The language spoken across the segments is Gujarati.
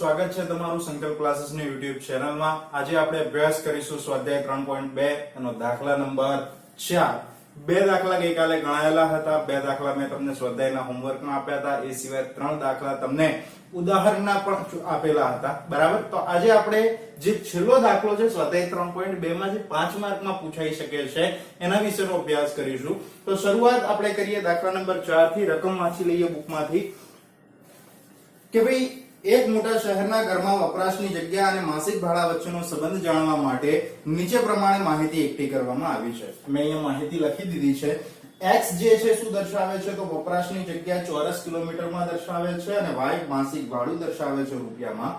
સ્વાગત છે તમારું સંકલ્પ ક્લાસીસની YouTube ચેનલમાં। આજે આપણે અભ્યાસ કરીશું સ્વાધ્યાય 3.2 એનો દાખલા નંબર 4। બે દાખલા ગઈકાલે ગણાયેલા હતા, બે દાખલા મેં તમને સ્વાધ્યાયના હોમવર્કમાં આપ્યા હતા, એ સિવાય ત્રણ દાખલા તમને ઉદાહરણના પણ આપેલા હતા, બરાબર। તો આજે આપણે જે છેલ્લો દાખલો છે સ્વાધ્યાય 3.2 માં જે 5 માર્કમાં પૂછાઈ શકે છે એના વિશેનો અભ્યાસ કરીશું। તો શરૂઆત આપણે કરીએ દાખલા નંબર 4 થી। રકમ વાંચી લઈએ બુકમાંથી કે ભાઈ એક મોટા શહેરના ઘરમાં વપરાશની જગ્યા અને માસિક ભાડા વચ્ચેનો સંબંધ જાણવા માટે નીચે પ્રમાણે માહિતી એકઠી કરવામાં આવી છે। મેં અહીંયા માહિતી લખી દીધી છે। x જે છે શું દર્શાવે છે, તો વપરાશની જગ્યા ચોરસ કિલોમીટરમાં દર્શાવે છે અને y માસિક ભાડું દર્શાવે છે રૂપિયામાં।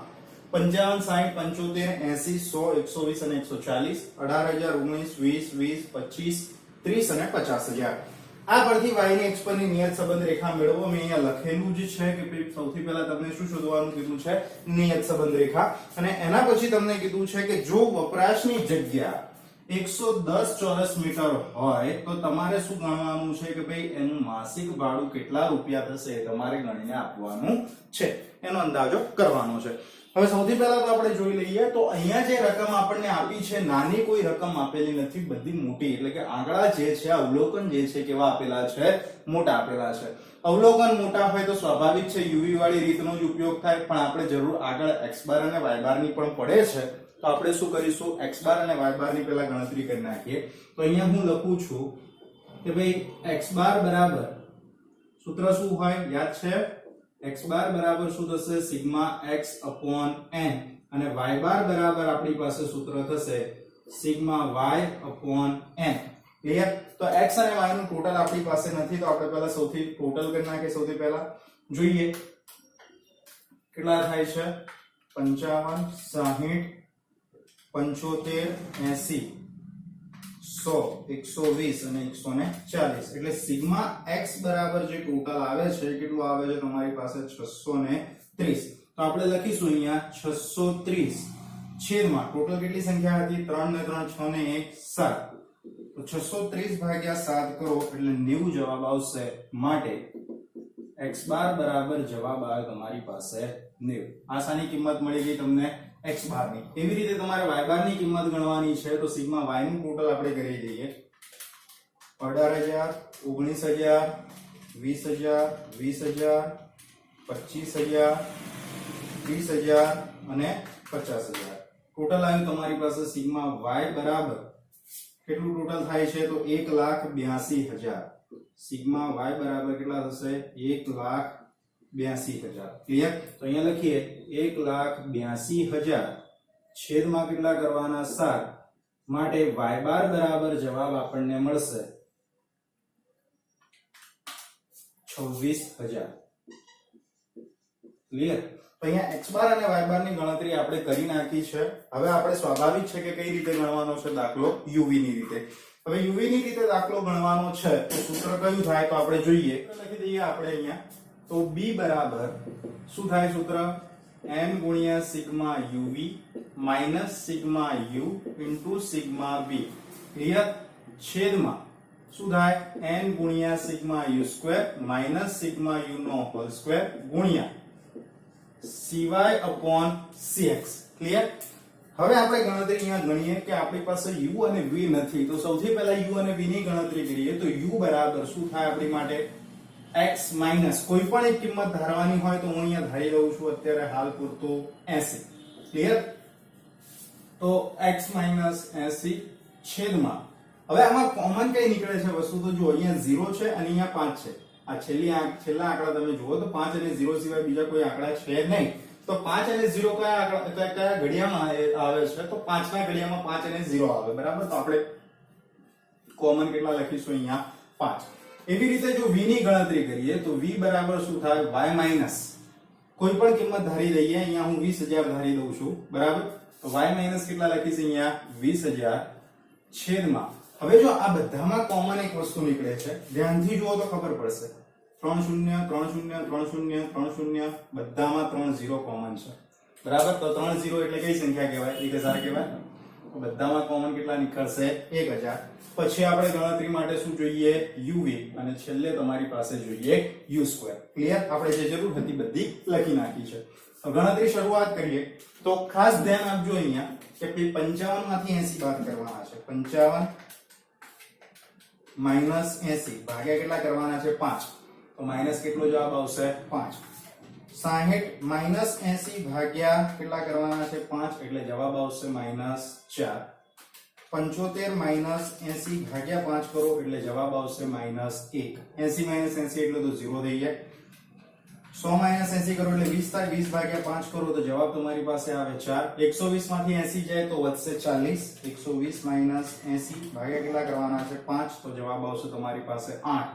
55, 60, 80, 100, 80, 140, 19, 20, 20, 25, 30 અને 50,000। આ પરથી y ની x પરની નિયત સંબંધ રેખા મેળવો। મેં અહીંયા લખેલું જ છે કે સૌથી પહેલા તમને શું શોધવાનું કીધું છે, નિયત સંબંધ રેખા। અને એના પછી તમને કીધું છે કે જો વપરાશની જગ્યા 110 ચોરસ મીટર હોય તો તમારે શું ગણવાનું છે કે ભાઈ એનું માસિક ભાડું કેટલા રૂપિયા થશે એ તમારે ગણીને આપવાનું છે, એનો અંદાજો કરવાનો છે। હવે સૌથી પહેલા તો આપણે જોઈ લઈએ તો અહીંયા જે રકમ આપણને આપી છે નાની કોઈ રકમ આપેલી નથી, બધી મોટી, એટલે કે આંકડા જે છે અવલોકન જે છે કેવા આપેલા છે, મોટા આપેલા છે। અવલોકન મોટા હોય તો સ્વાભાવિક છે યુવી વાળી રીતનો જ ઉપયોગ થાય, પણ આપણે જરૂર આગળ x બાર અને y બાર ની પણ પડે છે, તો આપણે શું કરીશું, x બાર અને y બાર ની પહેલા ગણતરી કરી નાખીએ। તો અહીંયા હું લખું છું કે ભાઈ x બાર બરાબર સૂત્ર શું હોય યાદ છે, x બાર બરાબર શું થશે, સિગ્મા x upon n, અને y બાર બરાબર આપણી પાસે સૂત્ર થશે sigma y upon n। Clear? તો x અને y નું ટોટલ આપણી પાસે નથી, તો આપણે પહેલા સૌથી ટોટલ કરી નાખીએ। સૌથી પહેલા જોઈએ કેટલા થાય છે, 55, 60, 75, 80, 100, 120 અને 140। એટલે સિગ્મા x બરાબર જે ટોટલ આવે છે કેટલું આવે છે તમારી પાસે 630। તો આપણે લખીશું અહીંયા 630 છેદમાં ટોટલ કેટલી સંખ્યા હતી, 3 ને 3 6 ને 1 7, તો 630 ભાગ્યા 7 કરો એટલે 90 જવાબ આવશે। માટે x બાર બરાબર જવાબ આવે તમારી પાસે 90। આસાની કિંમત મળી ગઈ તમને x બાર ની। એવી રીતે તમારે y બાર ની કિંમત ગણવાની છે, તો સિગ્મા y નું ટોટલ આપણે કરી દઈએ 18,000, 19,000, 20,000, 20,000, 25,000, 30,000 અને 50,000। ટોટલ આવ્યું તમારી પાસે સિગ્મા y બરાબર કેટલું ટોટલ થાય છે, તો 1,82,000। સિગ્મા y બરાબર કેટલા થશે, 1,82,000। ક્લિયર? તો અહીંયા લખીએ 1,82,000 છેદમાં કેટલા કરવાના 7, માટે y બાર બરાબર જવાબ આપણને મળશે 26,000। ક્લિયર? તો અહીંયા x બાર અને y બાર ની ગણતરી આપણે કરી નાખી છે। હવે આપણે સ્વાભાવિક છે કે કઈ રીતે ગણવાનો છે દાખલો, uv ની રીતે। હવે uv ની રીતે દાખલો ગણવાનો છે તો સૂત્ર કયું થાય, તો આપણે જોઈએ, લખી દઈએ આપણે અહીંયા, તો b બરાબર શું થાય સૂત્ર, n ગુણ્યા sigma uv minus sigma u into sigma b। Clear? છેદમાં શું થાય, n ગુણ્યા sigma u square minus sigma u નો હોલ સ્ક્વેર ગુણ્યા cy upon cx। ક્લિયર? હવે આપણે ગણતરી અહીંયા ગણીએ કે આપણી પાસે u અને v નથી, તો સૌથી પહેલા u અને v ની ગણતરી કરીએ તો u બરાબર શું થાય આપણી માટે, x માઈનસ કોઈ પણ એક કિંમત ધારવાની હોય તો હું અહીંયા ધારી લઉં છું અત્યારે હાલ પૂરતો 80। ક્લિયર? તો x માઈનસ 80 છેદમાં, હવે આમાં કોમન કઈ નીકળે છે વસ્તુ, તો જો અહીંયા 0 છે અને અહીંયા 5 છે। આ છેલ્લા આંકડા તમે જુઓ તો 5 અને 0 સિવાય બીજા કોઈ આંકડા છે નહીં, તો 5 અને 0 કયા આંકડા કયા ઘડિયામાં આવે છે, તો 5 ના ઘડિયામાં 5 અને 0 આવે, બરાબર। તો આપણે કોમન કેટલા લખીશું અહીંયા 5। એવી રીતે જો v ની ગણતરી કરીએ તો v બરાબર શું થાય, y માઈનસ કોઈ પણ કિંમત ધારી દઈએ, અહીંયા હું 20,000 ધારી દઉં છું, બરાબર। તો y માઈનસ કેટલા લખીશ અહીંયા 20,000 છેદમાં, હવે જો આ બધામાં કોમન એક વસ્તુ નીકળે છે, ધ્યાનથી જુઓ તો ખબર પડશે, 3 0 3 0 3 0 3 0 બધામાં 3 0 કોમન છે, બરાબર। તો 3 0 એટલે કઈ સંખ્યા કહેવાય, 1000 કહેવાય। તો બધામાં કોમન કેટલા નીકળશે, 1000। પછી આપણે ગણતરી માટે શું જોઈએ, uv, અને છેલ્લે તમારી પાસે જોઈએ u સ્ક્વેર। ક્લિયર? આપણે જે જરૂર હતી બધી લખી નાખી છે। તો ગણતરી શરૂઆત કરીએ તો ખાસ ધ્યાન આપજો અહીંયા કે 55 માંથી 80 બાદ કરવાના છે 55 માઈનસ 80 ભાગ્યા કેટલા કરવાના છે 5 તો માઈનસ કેટલો જવાબ આવશે 5 60 માઈનસ 80 ભાગ્યા કેટલા કરવાના છે 5 એટલે જવાબ આવશે -4 75 માઈનસ 80 ભાગ્યા 5 કરો એટલે જવાબ આવશે -1 80 માઈનસ 80 એટલે તો 0 થઈ જાય 100 માઈનસ 80 કરો એટલે 20 થાય 20 ભાગ્યા 5 કરો તો જવાબ તમારી પાસે આવે 4 120 માંથી 80 જાય તો વધશે 40 120 માઈનસ 80 ભાગ્યા કેટલા કરવાના છે 5 તો જવાબ આવશે તમારી પાસે 8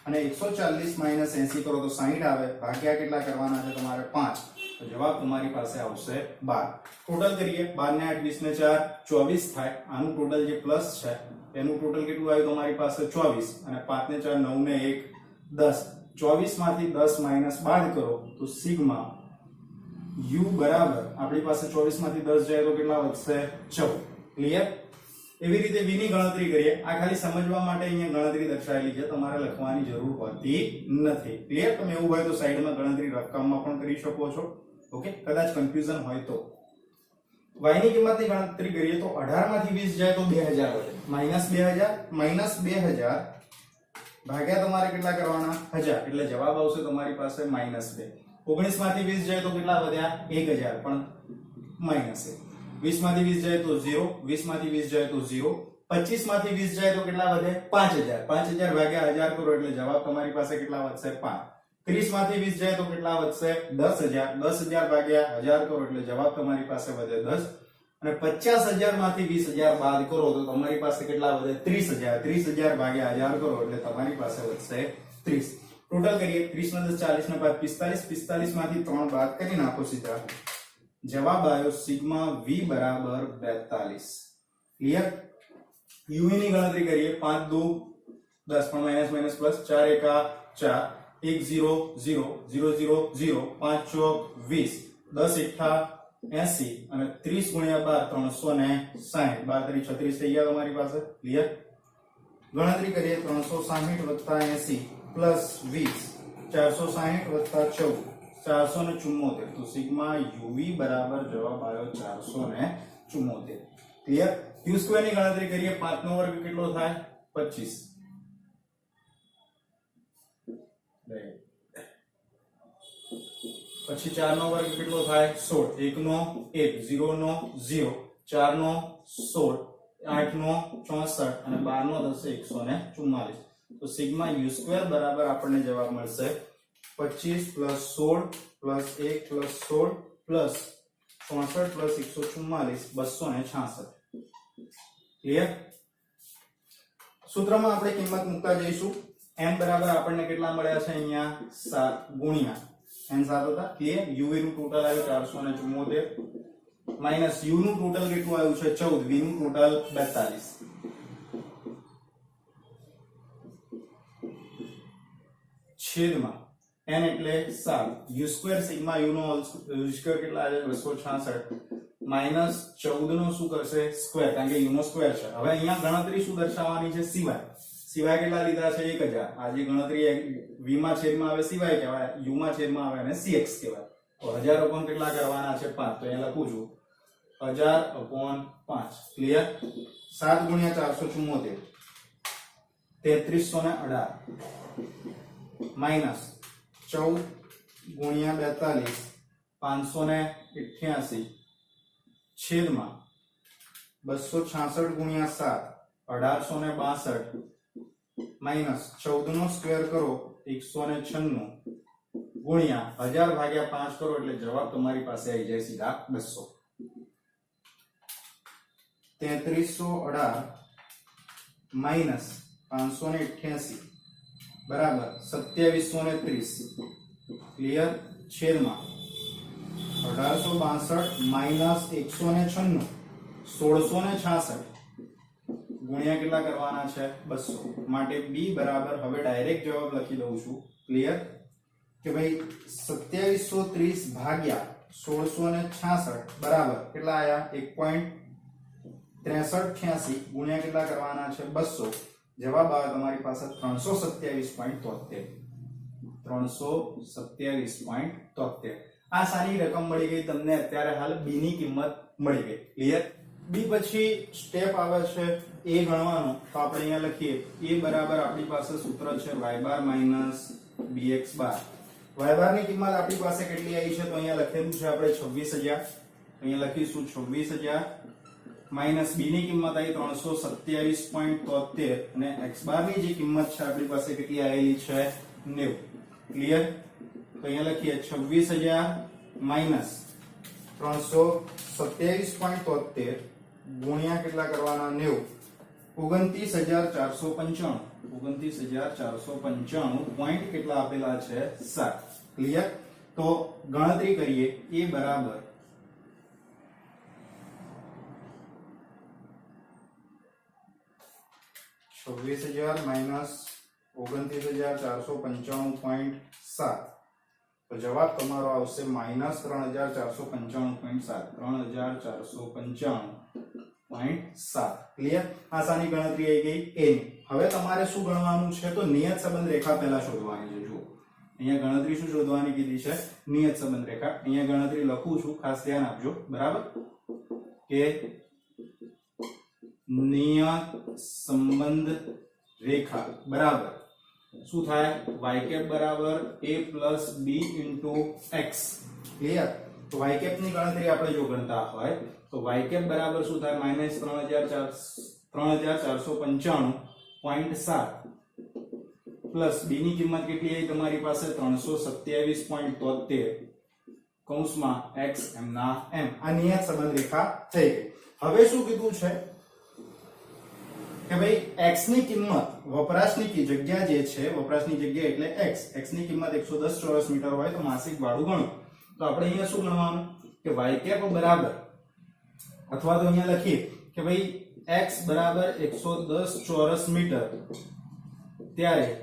અને 140 માઈનસ 80 કરો તો 60 આવે ભાગ્યા કેટલા કરવાના છે તમારે 5 તો જવાબ તમારી પાસે આવશે 12 ટોટલ કરીએ 12 ને 8 20 ને 4 24 થાય આનું ટોટલ જે પ્લસ છે એનું ટોટલ કેટલું આવ્યું તમારી પાસે 24 અને 5 ને 4 9 ને 1 10 24 માંથી 10 માઈનસ બાદ કરો તો સિગ્મા u બરાબર આપણી પાસે 24 માંથી 10 જાય તો કેટલા વધશે 14 ક્લિયર એવી રીતે v ની ગણતરી કરીએ આ ખાલી સમજવા માટે અહીંયા ગણતરી દર્શાવેલી છે તમારે લખવાની જરૂર હોતી નથી ક્લિયર તમે એવું હોય તો સાઈડમાં ગણતરી રકમમાં પણ કરી શકો છો ઓકે કદાચ કન્ફ્યુઝન હોય તો y ની કિંમતની ગણતરી કરીએ તો 18 માંથી 20 જાય તો 2000 વધે -2000 ભાગ્યા તમારે કેટલા કરવાના 1000 એટલે જવાબ આવશે તમારી પાસે -2 19 માંથી 20 જાય તો કેટલા વધ્યા 1000 પણ -1 20 માંથી 20 જાય તો 0 20 માંથી 20 જાય તો 0 25 માંથી 20 જાય તો કેટલા વધે 5000 5000 ભાગ્યા 1000 કરો એટલે જવાબ તમારી પાસે કેટલા વધશે 5 30 માંથી 20 જાય તો કેટલા વધશે 10000 10000 ભાગ્યા 1000 કરો એટલે જવાબ તમારી પાસે વધે 10 અને 50000 માંથી 20000 બાદ કરો તો તમારી પાસે કેટલા વધે 30000 30000 ભાગ્યા 1000 કરો એટલે તમારી પાસે વધશે 30 ટોટલ કરીએ 30 ને 10 40 ને 5 45 45 માંથી 3 બાદ કરી નાખો સીધા જવાબ આવ્યો સિગ્મા v બરાબર 42 ક્લિયર u ની ગણતરી કરીએ 5 2 10 પણ માઈનસ માઈનસ પ્લસ 4 એકા 4 1 0 0 0 0 0 5 ચોક 20 10 એકા 80 અને 30 ગુણ્યા 12 360 12 તરી 36 થઈ ગયા તમારી પાસે ક્લિયર ગણતરી કરીએ 360 વત્તા 80 પ્લસ 20 460 વત્તા 14 474 તો સિગ્મા uv બરાબર જવાબ આવ્યો 474 ક્લિયર q સ્ક્વેર ની ગણતરી કરીએ 5 નો વર્ગ કેટલો થાય 25 પછી 4 નો વર્ગ કેટલો થાય 16 1 નો 1 0 નો 0 4 નો 16 8 નો 64 અને 12 નો 10 144 તો સિગ્મા u સ્ક્વેર બરાબર આપણને જવાબ મળશે 25 plus 16 plus 1 plus 16 plus 64 plus 144 266 clear સૂત્રમાં આપણે કિંમત મૂકતા જઈશું n બરાબર આપણને કેટલા મળ્યા છે અહીંયા 7 ગુણ્યા n 7 હતા ક્લિયર u નું ટોટલ આવ્યું 474 માઈનસ u નું ટોટલ કેટલું આવ્યું છે 14 v નું ટોટલ 42 છેદમાં n એટલે 7 u સ્ક્વેર સિગ્મા u નો u સ્ક્વેર કેટલા આવે 266 માઈનસ 14 નો શું કરશે સ્ક્વેર કારણ કે u નો સ્ક્વેર છે હવે અહીંયા ગણતરી શું દર્શાવવાની છે સિવાય કેટલા લીધા છે 1000 આ જે ગણતરી v માં છેદમાં આવે સિવાય કહેવાય u માં છેદમાં આવે અને cx કહેવાય તો 1000 upon કેટલા કરવાના છે 5 તો અહીંયા લખું છું 1000 upon 5 ક્લિયર 7 ગુણ્યા 474 3318 માઈનસ 14 ગુણ્યા 42 588 છેદમાં 266 ગુણ્યા 7 1862 માઈનસ 14 નો સ્ક્વેર કરો 196 ગુણ્યા 1000 ભાગ્યા 5 કરો એટલે જવાબ તમારી પાસે આવી જાય સીધા 200 3318 માઈનસ 588 બરાબર 2730 ક્લિયર છેદમાં 1862 માઈનસ 196 1666 ગુણ્યા કેટલા કરવાના છે 200 માટે b બરાબર હવે ડાયરેક્ટ જવાબ લખી દઉં છું ક્લિયર કે ભાઈ 2730 ભાગ્યા 1666 બરાબર કેટલા આયા 1.6388 ગુણ્યા કેટલા કરવાના છે 200 જવાબ આવે તમારી પાસે 327.73 327.73 આ સારી રકમ મળી ગઈ તમને અત્યારે હાલ b ની કિંમત મળી ગઈ ક્લિયર b પછી સ્ટેપ આવે છે a ગણવાનું તો આપણે અહીંયા લખીએ a બરાબર આપણી પાસે સૂત્ર છે y બાર માઈનસ bx બાર y બાર ની કિંમત આપણી પાસે કેટલી આવી છે તો અહીંયા લખેલું છે આપણે 26000 અહીંયા લખીશું 26000 માઈનસ b ની કિંમત આવી 327.73 અને x બાર ની જે કિંમત છે આપણી પાસે કેટલી આવેલી છે 90 ક્લિયર તો અહીંયા લખીએ 26000 માઈનસ 327.73 ગુણ્યા કેટલા કરવાના 90 29495 પોઈન્ટ કેટલા આપેલા છે 7 ક્લિયર તો ગણતરી કરીએ a બરાબર 26000 માઈનસ 29495.7 તો જવાબ તમારો આવશે માઈનસ 3495.7 3495.7 ક્લિયર આસાની ગણતરી આવી ગઈ a ની હવે તમારે શું ગણવાનું છે તો નિયત સંબંધ રેખા પહેલા શોધવાની છે જુઓ અહીંયા ગણતરી શું શોધવાની કીધી છે નિયત સંબંધ રેખા અહીંયા ગણતરી લખું છું ખાસ ધ્યાન આપજો બરાબર કે નિયત સંબંધ રેખા બરાબર શું થાય y કેપ બરાબર a plus b into x clear તો y કેપ ની ગણતરી આપણે જો ગણતા હોય તો y કેપ બરાબર શું થાય માઈનસ 3495.7 પ્લસ b ની કિંમત કેટલી આવી તમારી પાસે 327.73 કૌંસમાં x m ના m આ નિયત સંબંધ રેખા થઈ ગઈ હવે શું કીધું છે કે ભાઈ x ની કિંમત વપરાશની જગ્યા જે છે વપરાશની જગ્યા એટલે x ની કિંમત 110 ચોરસ મીટર હોય તો માસિક ભાડું ગણો તો આપણે અહીંયા શું ગણવાનું કે y કેપ બરાબર અથવા તો અહીંયા લખીએ કે ભાઈ x બરાબર 110 ચોરસ મીટર ત્યારે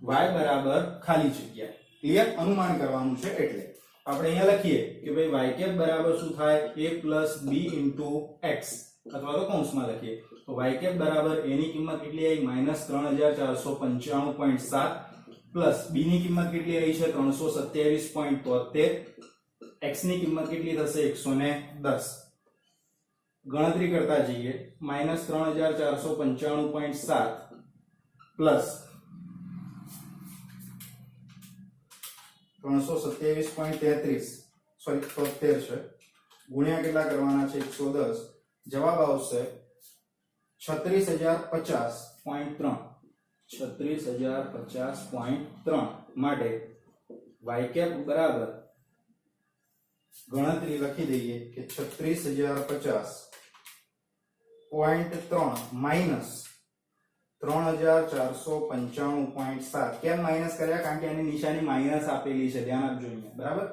y બરાબર ખાલી જગ્યા ક્લિયર અનુમાન કરવાનું છે એટલે આપણે અહીંયા લખીએ કે ભાઈ y કેપ બરાબર શું થાય a plus b into x અથવા તો કૌંસમાં લખીએ તો y કેપ બરાબર a ની કિંમત કેટલી આવી માઈનસ 3495.7 પ્લસ b ની કિંમત કેટલી આવી છે 327.73 x ની કિંમત કેટલી થશે 110 ગણતરી કરતા જઈએ માઈનસ 3495.7 પ્લસ 327.33 સોરી 73 છે ગુણ્યા કેટલા કરવાના છે 110 જવાબ આવશે 36050.3 36050.3 માટે y કેપ બરાબર ગણતરી લખી દઈએ કે 36050.3 માઈનસ 3495.7 કેમ માઈનસ કર્યા કારણ કે આની નિશાની માઈનસ આપેલી છે ધ્યાન આપજો અહીંયા બરાબર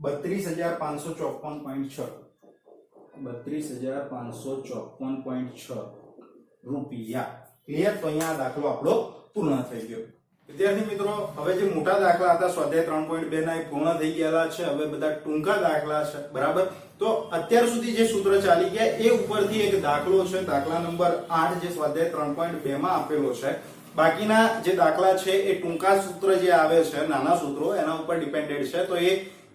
32554.6 32554.6 રૂપિયા ક્લિયર તો અહીંયા દાખલો આપણો પૂર્ણ થઈ ગયો વિદ્યાર્થી મિત્રો હવે જે મોટા દાખલા હતા સ્વાધ્યાય 3.2 ના એ પૂર્ણ થઈ ગયેલા છે હવે બધા ટૂંકા દાખલા છે બરાબર તો અત્યાર સુધી જે સૂત્ર ચાલી ગયા એ ઉપરથી એક દાખલો છે દાખલા નંબર 8 જે સ્વાધ્યાય 3.2 માં આપેલો છે બાકીના જે દાખલા છે એ ટૂંકા સૂત્ર જે આવે છે નાના સૂત્રો એના ઉપર ડિપેન્ડેડ છે તો એ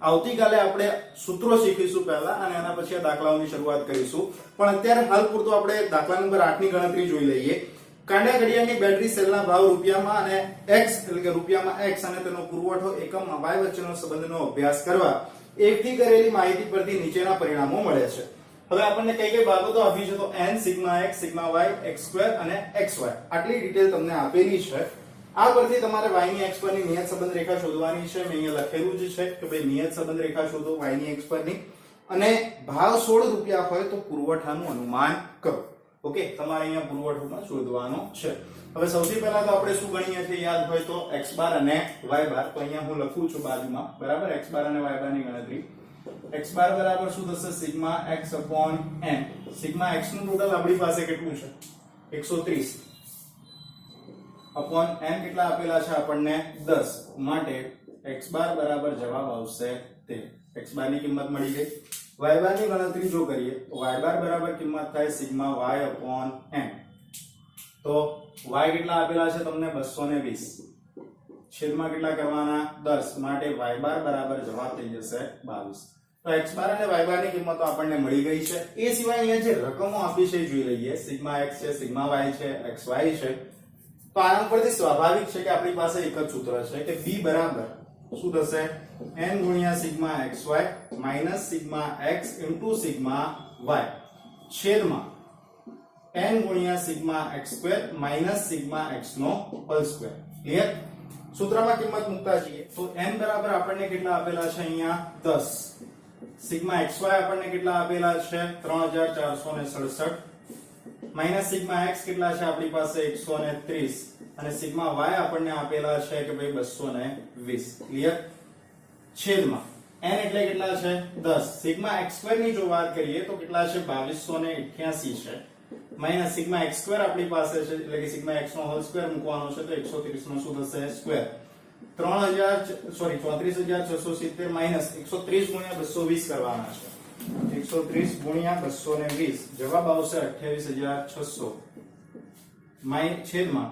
આવતીકાલે આપણે સૂત્રો શીખીશું પહેલા અને એના પછી આ દાખલાઓની શરૂઆત કરીશું પણ અત્યારે હાલ પૂરતું આપણે દાખલા નંબર 8 ની ગણતરી જોઈ લઈએ કાંડા ઘડિયાળની બેટરી સેલના ભાવ રૂપિયામાં અને x એટલે કે રૂપિયામાં x અને તેનો પુરવઠો એકમમાં y વચ્ચેનો સંબંધનો અભ્યાસ કરવા એકથી કરેલી માહિતી પરથી નીચેના પરિણામો મળે છે હવે આપણને કઈ કઈ બાબતો આપી છે તો n sigma x sigma y x2 અને xy આટલી ડિટેલ તમને આપેલી છે આ પરથી તમારે y ની x પરની નિયત સંબંધ રેખા શોધવાની છે મેં અહીંયા લખેલું જ છે કે ભાઈ નિયત સંબંધ રેખા શોધો y ની x પરની અને ભાવ 16 રૂપિયા હોય તો પુરવઠાનું અનુમાન કરો ઓકે તમારે અહીંયા પુરવઠો પણ શોધવાનો છે હવે સૌથી પહેલા તો આપણે શું ગણીએ છીએ યાદ હોય તો x બાર અને y બાર તો અહીંયા હું લખું છું બાજુમાં બરાબર x બાર અને y બાર ની ગણતરી x બાર બરાબર શું થશે sigma x upon n sigma x નું ટોટલ આપણી પાસે કેટલું છે 130 upon n કેટલા આપેલા છે આપણને 10 માટે x બાર બરાબર જવાબ આવશે તે x બાર ની કિંમત મળી ગઈ y બાર ની ગણતરી જો કરીએ તો y બાર બરાબર કિંમત થાય સિગ્મા y upon n તો y કેટલા આપેલા છે તમને 220 છેદમાં કેટલા કરવાના 10 માટે y બાર બરાબર જવાબ થઈ જશે 22. તો x બાર અને y બાર ની કિંમતો આપણને મળી ગઈ છે. એ સિવાય અહીંયા જે રકમો આપી છે જોઈ લઈએ. સિગ્મા x છે, સિગ્મા y છે, xy છે. તો આના પરથી સ્વાભાવિક છે કે આપણી પાસે એક જ સૂત્ર છે કે b બરાબર શું થશે n ગુણ્યા sigma xy minus sigma x into sigma y છેદમાં n ગુણ્યા sigma x square minus sigma x નો હોલ સ્ક્વેર. ક્લિયર? સૂત્રમાં કિંમત મૂકતા જઈએ તો n બરાબર આપણને કેટલા આપેલા છે અહીંયા 10. સિગ્મા xy આપણને કેટલા આપેલા છે 3467 માઈનસ સિગ્મા x કેટલા છે આપણી પાસે 130 અને સિગ્મા y આપણને આપેલા છે કે ભાઈ 220. ક્લિયર? છેદમાં n એટલે કેટલા છે 10. સિગ્મા x સ્ક્વેર ની જો વાત કરીએ તો કેટલા છે 2288 છે માઈનસ સિગ્મા x સ્ક્વેર આપણી પાસે છે એટલે કે સિગ્મા x નો હોલ સ્ક્વેર મૂકવાનો છે તો 130 નો શું થશે સ્ક્વેર 34670 માઈનસ 130 ગુણ્યા 220 કરવાના છે. 130 ગુણ્યા 220 જવાબ આવશે 28600 છેદમાં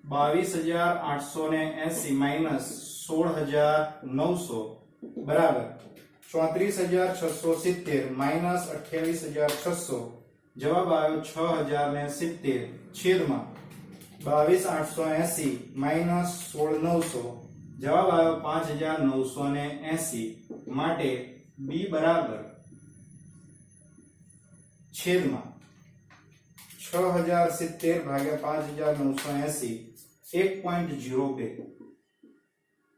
22880 માઈનસ 16900 બરાબર 34670 માઈનસ 28600 જવાબ આવ્યો 6070 છેદમાં 22880 માઈનસ 16900 જવાબ આવ્યો 5980 માટે b બરાબર છેદમાં 6070 ભાગ્યા 5980 1.02.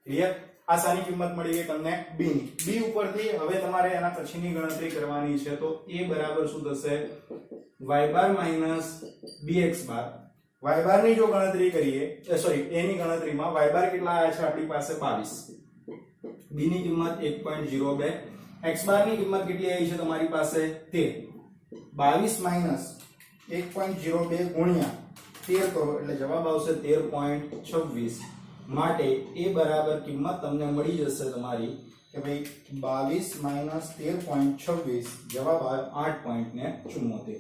ક્લિયર? આ સાની કિંમત મળી ગઈ તમને b ની. b ઉપરથી હવે તમારે એના પછીની ગણતરી કરવાની છે તો a બરાબર શું થશે y બાર માઈનસ bx બાર. y બાર ની જો ગણતરી કરીએ સોરી a ની ગણતરીમાં y બાર કેટલા આવ્યા છે આપણી પાસે 22. b ની કિંમત 1.02. x બાર ની કિંમત કેટલી આવી છે તમારી પાસે 13. 22 માઈનસ 1.02 ગુણ્યા 13 કરો એટલે જવાબ આવશે 13.26 માટે a બરાબર કિંમત તમને મળી જશે તમારી કે ભાઈ 22 માઈનસ 13.26 જવાબ આવ્યો 8.74.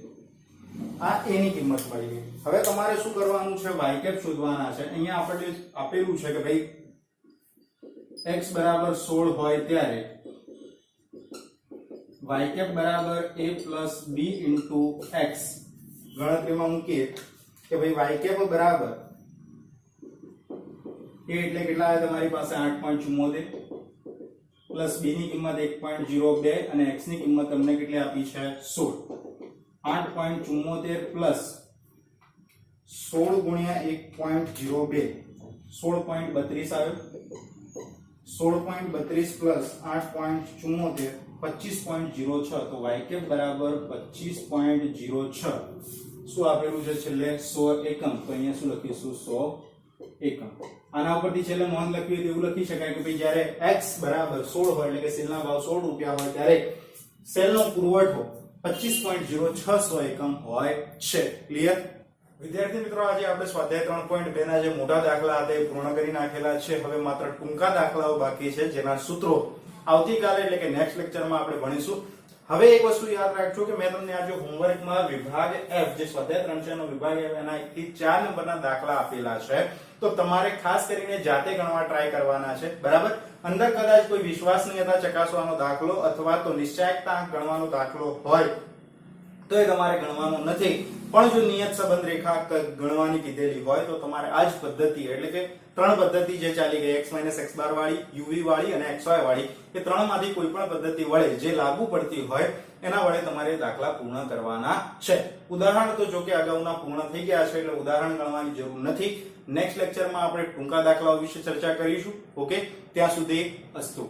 આ a ની કિંમત મળી ગઈ. હવે તમારે શું કરવાનું છે y કેપ શોધવાના છે. અહીંયા આપણે આપેલું છે કે ભાઈ x બરાબર 16 હોય ત્યારે y કેપ બરાબર a plus b into x ગણતરીમાં મૂકીએ કે ભાઈ y કેપ બરાબર a એટલે કેટલા આવે તમારી પાસે 8.74 પ્લસ b ની કિંમત 1.02 અને x ની કિંમત તમને કેટલી આપી છે 16. 8.74 પ્લસ 16 ગુણ્યા 1.02 16.32 આવ્યો. 16.32 પ્લસ 8.74 25.06 તો y કેપ બરાબર 25.06 શું આપેલું છે છેલ્લે 100 એકમ. તો અહીંયા શું લખીશું 100 એકમ. આના ઉપરથી છેલ્લે નોંધ લખવી હોય તો એવું લખી શકાય કે ભાઈ જ્યારે x બરાબર 16 હોય એટલે કે સેલના ભાવ 16 રૂપિયા હોય ત્યારે સેલનો પુરવઠો 25.06 એકમ હોય છે. ક્લિયર? વિદ્યાર્થી મિત્રો આજે આપણે સ્વાધ્યાય 3.2 ના જે મોટા દાખલા હતા એ પૂર્ણ કરી નાખેલા છે. હવે માત્ર ટૂંકા દાખલાઓ બાકી છે જેના સૂત્રો આવતીકાલે એટલે કે નેક્સ્ટ લેક્ચરમાં આપણે ભણીશું. હવે એક વસ્તુ યાદ રાખજો કે મેં તમને આજે હોમવર્કમાં વિભાગ F જે સ્વાધ્યાય 3 નો વિભાગ F એના 1 થી 4 નંબરના દાખલા આપેલા છે તો તમારે ખાસ કરીને જાતે ગણવા ટ્રાય કરવાના છે. બરાબર? અંદર કદાચ કોઈ વિશ્વાસનીયતા ચકાસવાનો દાખલો અથવા તો નિશ્ચયકતા ગણવાનો દાખલો હોય તો એ તમારે ગણવાનો નથી. પણ જો નિયત સંબંધ રેખા ગણવાની કીધેલી હોય તો તમારે આ જ પદ્ધતિ એટલે કે ત્રણ પદ્ધતિ જે ચાલી ગઈ x - x બાર વાળી, uv વાળી અને xy વાળી એ ત્રણમાંથી કોઈ પણ પદ્ધતિ વડે જે લાગુ પડતી હોય એના વડે તમારે દાખલા પૂર્ણ કરવાના છે. ઉદાહરણ તો જો કે અગાઉના પૂર્ણ થઈ ગયા છે એટલે ઉદાહરણ ગણવાની જરૂર નથી. નેક્સ્ટ લેક્ચરમાં આપણે ટૂંકા દાખલાઓ વિશે ચર્ચા કરીશું. ઓકે, ત્યાં સુધી અસ્તુ.